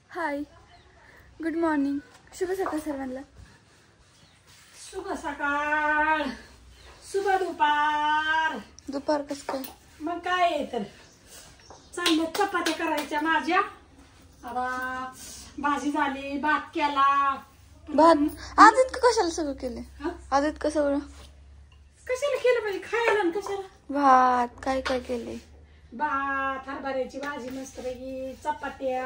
हाय, good morning. शुभ सकाळ सर्वांना. शुभ सकाळ, शुभ दुपार. दुपार कस काय? मग काय आहे तर चांगल्या चपात्या करायच्या माझ्या. आता भाजी झाली, भात केला. भात आज इतकं कशाला सगळं केले? आज इतकं सगळं कशाला केलं पाहिजे? खायला ना कशाला. भात काय काय केले? भात, हरभऱ्याची भाजी मस्तपैकी, चपात्या.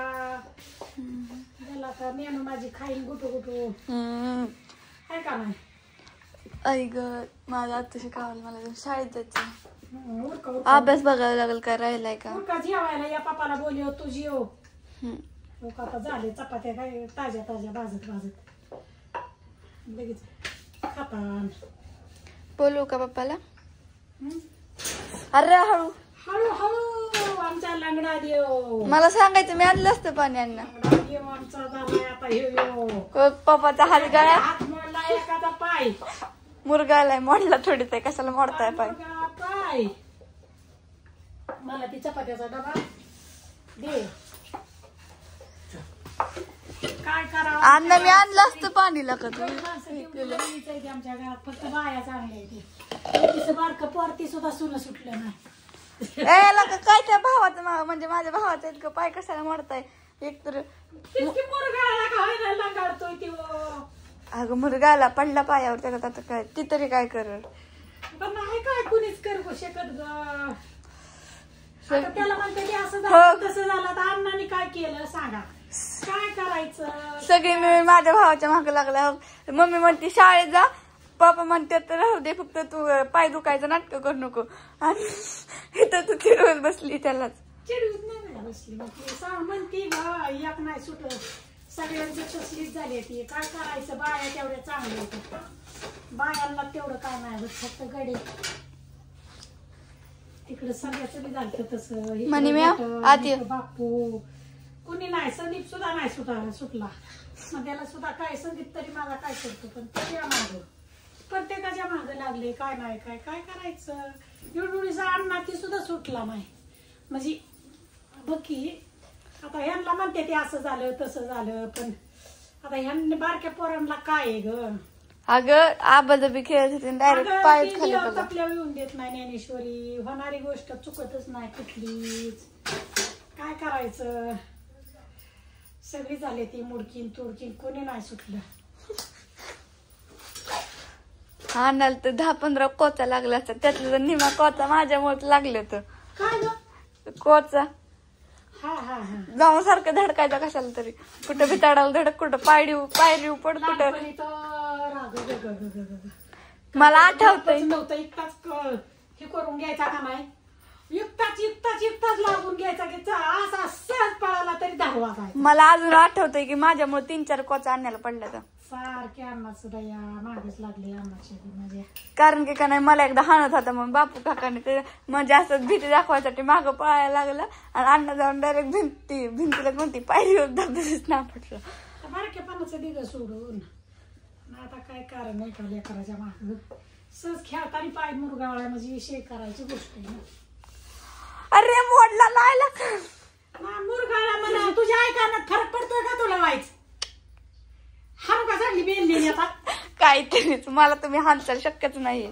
झाला आता मेनू माझी खाईन गुटू गुटू. काय का नाही? आई ग, माझं आत्ताशी कामाला मला शाळेत जायचं. उरका उरका अभ्यास बघायला लागेल काय राहिलाय का? उरका जेवायला या पप्पाला बोलव तू जेव. आता झाले चपात्या काय ताज्या ताज्या भाजत भाजत लगेच खातान. बोलू का पप्पाला? अरे हळू हळूहळू आमच्या लंगडा देव. मला सांगायचं मी आणलं असतं पाणी अन्न. लंगडा देव आमचा झालाय आता. हे पप्पाचा हात गळा हात मोडला एखादा पाय. मुरगा आलाय, मोडला थोडीच आहे, कशाला मोडताय पाय? पाय. मला ती चपात्याचा डबा दे. काय करावं? अन्न मी आणलं असतं पाणीला का तू? आमच्या घरात फक्त बाया चांगल्या. बारक पोरती सुद्धा सुन सुटलं नाही. याला काय त्या भावाचं म्हणजे माझ्या भावाचं इतकं पाय कशाला मोडताय? एक तर लंगाडतोय ती. अगं मुलगाला पडला पायावर, त्याला आता काय ती तरी काय करल? पण नाही काय कुणीच करू शकत ग. आता त्याला म्हणते की असं हो. झालं तसं झालं. तर अण्णांनी काय केलं सांगा? काय करायचं? सगळी मिळून माझ्या भावाच्या मागे लागला. मम्मी म्हणते शाळेत जा, पप्पा म्हणते तर राहू दे, फक्त तू पाय दुखायचं नाटक करू नको. आणि इथं तू चिडवत बसली त्यालाच. चिडवत नाही बसली म्हणती एक नाही सुट. सगळ्यांची तसलीच झाली ती. काय करायचं? बाया तेवढ्या चांगल्या होत्या. बायांना तेवढं काय नाही होत, फक्त गडे. तिकडं सगळ्याच बी झालं तसं. म्हणे मी आधी बापू कुणी नाही, संदीप सुद्धा नाही सुटला. मग त्याला सुद्धा काय संदीप तरी माझा काय करतो, पण त्याच्या माग प्रत्येकाच्या माग लागले. काय नाही काय काय करायचं? एवढीचा अण्णा ती सुद्धा सुटला नाही. म्हणजे बघी आता ह्यांना म्हणते ते असं झालं तसं झालं, पण आता ह्यांनी बारक्या पोरांना काय आहे ग? अगं आबाज बी खेळत होते, डायरेक्ट पायच खाली पडला. तपल्या येऊन देत नाही ज्ञानेश्वरी. होणारी गोष्ट चुकतच नाही कुठलीच. काय करायचं? सगळी झाली ती मुडकीन तुडकीन, कोणी नाही सुटलं. आणाल तर 10-15 कोचा लागला असतात, त्यातला निमा कोचा माझ्यामुळे लागले तर. काय ग? कोचा हा हा हा जाऊन सारखं धडकायचा कशाला तरी. कुठं भिताडाला धडक, कुठं पायरी पड, कुठं. मला आठवतंय नव्हतं एकटाच हे करून घ्यायचा का नाही? एकटाच लागून घ्यायचा की असा सहज पळाला तरी धारवा जायचा. मला अजून आठवतंय की माझ्यामुळे 3-4 कोचा आणायला पडल्या तर. सारखे अण्णा सुद्धा या मागच लागले अण्णाची म्हणजे. कारण की का नाही मला एकदा हाणत होता, मग बापू काकाने ते म्हणजे असं भीती दाखवायसाठी मागं पळायला लागलं आणि अण्णा जाऊन डायरेक्ट भिंतीला कोणती पायरीवर धबधबीच ना पडलं. बारक्या पानाचं दिग सोडून आता काय कारण आहे का लेकराच्या माग? सहज खेळताना पाय मुरगावळा म्हणजे विषय करायची गोष्ट आहे ना. अरे मोडला नाही मुरगाळा म्हणा. तुझ्या ऐकानात फरक पडतोय का तुला? व्हायच हारू का चांगली बेललेली आता काहीतरीच. मला तुम्ही हालचाल शक्यच नाहीये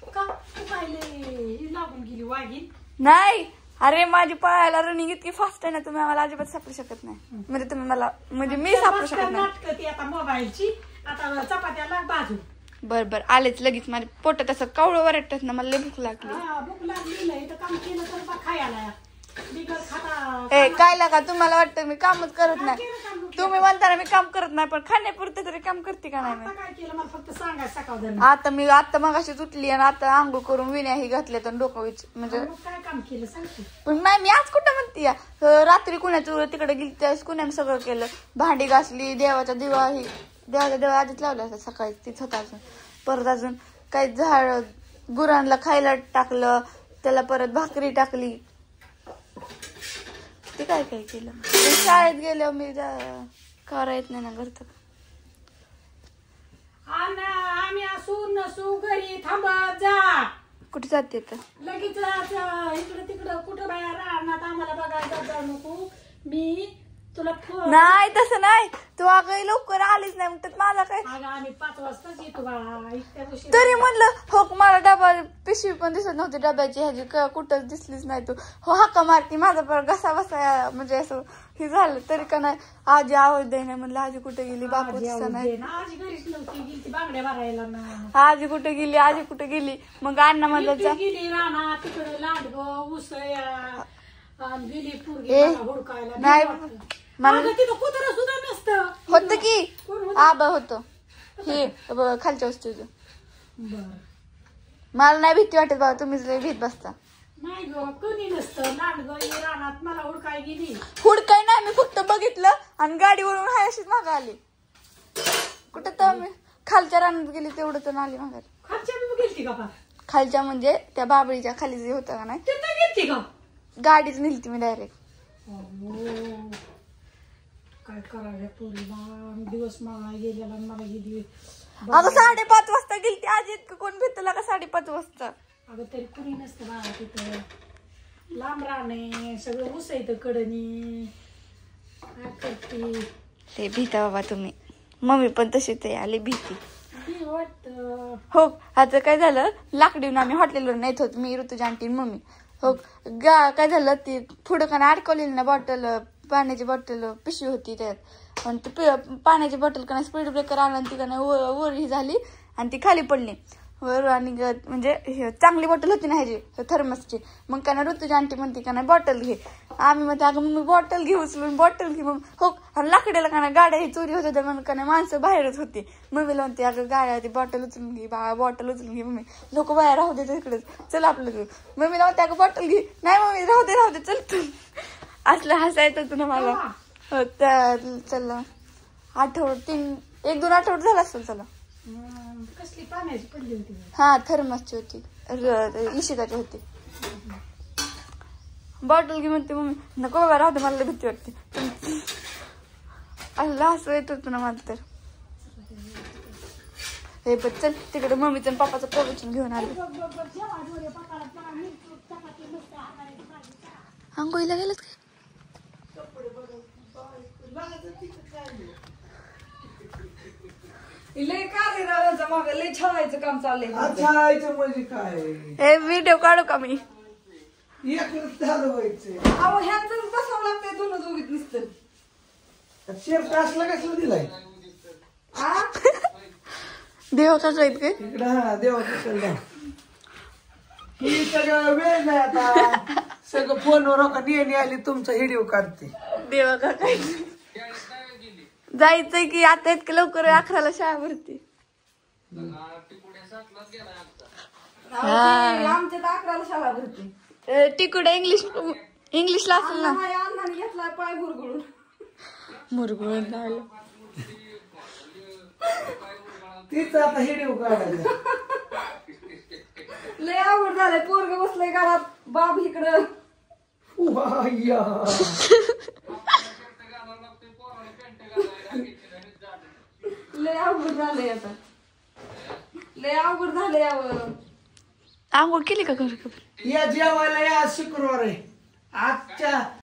का? तू पाहिले लागून गेली वाघीन नाही. अरे माझी पळायला रनिंग इतकी फास्ट आहे ना, तुम्ही आम्हाला अजिबात सापडू शकत नाही. म्हणजे तुम्ही मला म्हणजे मी सापडू शकत नाही. नाटक ती आता मोबाईलची. आता चपात्याला बाजू. बर आलेच लगेच. माझ्या पोटात असं कावळं वरटत ना, मला लय भूक लागली. भूक लागली नाही तर काम केलं तर बा खायला बिगर खाता. ए काय लागा, तुम्हाला वाटतं मी कामच करत नाही? तुम्ही म्हणताना मी काम करत नाही, पण खाण्यापुरते तरी काम करते का नाही? आता काय केलं मला फक्त सांगायचं सकाळ. आता मगाशी उठली आणि आता आंघोळ करून विण्याही घातल्या तर डोकं म्हणजे काय काम केलं सांगते. पण नाही, मी आज कुठं म्हणते या रात्री कुणाचं तिकडे गेली त्यावेळेस कुणाने सगळं केलं. भांडी घासली, देवाच्या दिवा आधीच लावला असता सकाळी तीच होता. अजून परत अजून काही झाड गुरांना खायला टाकलं, त्याला परत भाकरी टाकली. ते काय केलं. शाळेत गेल्यावर मी करा येत नाही ना घरचं. आम्ही असू नसू घरी थांबत जा. कुठे जाते तर लगेच इकडं तिकडं कुठं बाहेर राहणार आम्हाला बघायला जाऊ नको. मी तुला नाही तसं नाही, तू अगं लवकर आलीच नाही मग माझा काय. अगं आम्ही 5 वाजताच येतो बाळा, इतक्या उशीर. तरी म्हणलं हो मला डबा पिशवी पण दिसत नव्हती डब्याची ह्याची, कुठंच दिसलीच नाही तू. हो हक्का मारती, माझा पर घसा बसा म्हणजे असं हे झालं तरी का नाही. आजी आवाज दे नाही म्हणलं, आजी कुठे गेली, बापू दिसत नाही. आजी घरीच नव्हती, गेली बांगड्या भरायला ना. आजी कुठे गेली, आजी कुठे गेली. मग अण्णा म्हणलं गेली राणा तिकडे लांडग उसळ्या गेली पोरगी हुडकायला. नाही मला तिथं कुत्र सुद्धा नसतं. होतं की आबा होतं हे खालच्या वस्तूचं. बर मला नाही भीती वाटत बाबा, तुम्हीच लय भीत बसता. नाही ग कोणी नसतं. लांडग रानात मला हुडकाय गेली. हुडकाय नाही, मी फक्त बघितलं आणि गाडीवरून हाय अशीच मागं आली. कुठं तर मी खालच्या रानात गेली तेवढं तर आली माघारी. खालच्या बी गेलती का? खालच्या म्हणजे त्या बाबळीच्या खाली जे होतं का नाही तिथं गेलती का? गाडीच नेलती मी डायरेक्ट. काय करावं पोरीला, दिवस मला गेलेला मला गेली. अगं 5:30 वाजता गेलती आजी, इतकं कोण भेटला का 5:30 वाजता. अगं तरी कुणी नसतं बाळा तिथं, लांब राहणे सगळं ऊस येतं कडनी. काय करते ते भीता बाबा तुम्ही, मम्मी पण तशीच आहे, आली भीती. वाटत हो आता काय झालं, लाकडीहून आम्ही हॉटेलवर नेत होतो मी, ऋतुजा आंटी मम्मी. हो काय झालं, ती पुढं का अडकवलेली ना बॉटल, पाण्याची बॉटल पिशवी होती त्यात, आणि ती पाण्याची बॉटल का स्पीड ब्रेकर आला आणि ती का वर ही झाली आणि ती खाली पडली वर. आणि म्हणजे चांगली बॉटल होती ना ह्याची थर्मसची. मग का ना ऋतुजा आंटी म्हणते का नाही बॉटल घे. आम्ही म्हणते अगं मग बॉटल घे उचलून, बॉटल घे. मग हो आणि लाकड्याला का नाही गाड्या ही चोरी होत होत्या म्हणून का नाही माणसं बाहेरच होती. मम्मीला म्हणते अगं गाड्या ती बॉटल उचलून घे बा, बॉटल उचलून घे. मम्मी लोक बाहेर राहू दे तिकडेच, चल आपलं घेऊ. मम्मीला म्हणते अगं बॉटल घे, नाही मम्मी राहू दे चल तू. असलं हसायचं तुला मला. चल 1-2 आठवडे झाला असेल. चला कसली पाण्याची पडली होती? हा थर्मसची होती, इशिकाची होती. बॉटल घे म्हणते मम्मी, नको बाबा राहू दे मला भीती वाटते. असं हसू येत होतं ना मला तर. हे पण चल तिकडे मम्मीचं पप्पाचं प्रवचन घेऊन आले. आंघोळीला गेलं काय? लय कार्य मग लय छळायचं काम चाललंय. छळायचं म्हणजे काय? हे व्हिडिओ काढू का मी? एकच झालं व्हायचं. अहो ह्यांचं बसावं लागतंय दोन दोघीत नुसतं. शेर असला कसला दिलाय देवाचाच आहेत काय इकडं? हा देवाचं कल्याण. ही सगळं वेळ नाही आता, सगळं फोनवर का नेहमी आली तुमचा व्हिडिओ काढते. देवा का काय जायचंय की आता इतकं लवकर 11ला शाळा भरती. आमच्या 11ला शाळा भरते. तिकडे इंग्लिशला असेल ना. अण्णाने घेतलाय पाय मुरगुळून. मुरगुळून झालं तीच आता व्हिडिओ काढायचा. लय आवड झालंय, पोरग बसलंय घरात, बाब इकडं. लय अवघड झालंय आता, लय अवघड झालंय. आंघोळ केली का घर? या जेवायला या, शुक्रवार आहे. आजच्या